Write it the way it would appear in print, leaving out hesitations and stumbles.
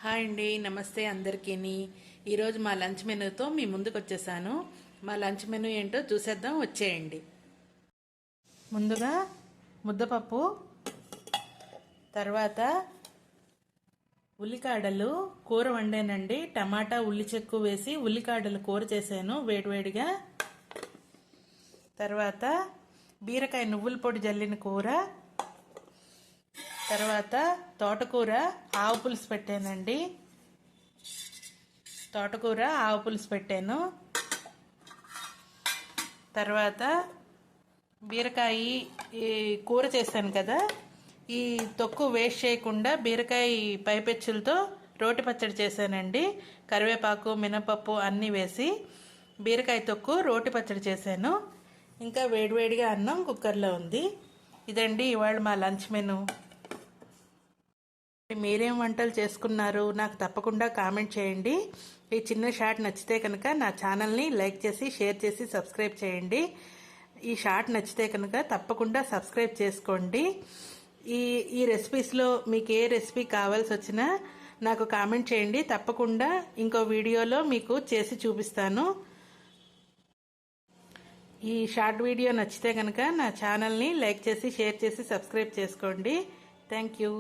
Hi అండి, నమస్తే అందరికీ. ఈరోజు మా లంచ్ మెనూతో మీ ముందుకు వచ్చేసాను. మా లంచ్ మెనూ ఏంటో చూసేద్దాం, వచ్చేయండి. ముందుగా ముద్దపప్పు, తర్వాత ఉల్లికాడలు కూర వండానండి. టమాటా ఉల్లి చెక్కు వేసి ఉల్లికాడలు కూర చేశాను వేడివేడిగా. తర్వాత బీరకాయ నువ్వుల పొడి జల్లిన కూర, తర్వాత తోటకూర ఆవు పులుసు పెట్టానండి. తోటకూర ఆవు పులుసు పెట్టాను. తర్వాత బీరకాయ కూర చేశాను కదా, ఈ తొక్కు వేస్ట్ చేయకుండా బీరకాయ పైపెచ్చులతో రోటి పచ్చడి చేశానండి. కరివేపాకు, మినపప్పు అన్నీ వేసి బీరకాయ తొక్కు రోటి పచ్చడి చేశాను. ఇంకా వేడివేడిగా అన్నం కుక్కర్లో ఉంది. ఇదండి ఇవాళ మా లంచ్ మెనూ. మీరేం వంటలు చేసుకున్నారు నాకు తప్పకుండా కామెంట్ చేయండి. ఈ చిన్న షార్ట్ నచ్చితే కనుక నా ఛానల్ని లైక్ చేసి, షేర్ చేసి, సబ్స్క్రైబ్ చేయండి. ఈ షార్ట్ నచ్చితే కనుక తప్పకుండా సబ్స్క్రైబ్ చేసుకోండి. ఈ రెసిపీస్లో మీకు ఏ రెసిపీ కావాల్సి వచ్చినా నాకు కామెంట్ చేయండి. తప్పకుండా ఇంకో వీడియోలో మీకు చేసి చూపిస్తాను. ఈ షార్ట్ వీడియో నచ్చితే కనుక నా ఛానల్ని లైక్ చేసి, షేర్ చేసి, సబ్స్క్రైబ్ చేసుకోండి. Thank you.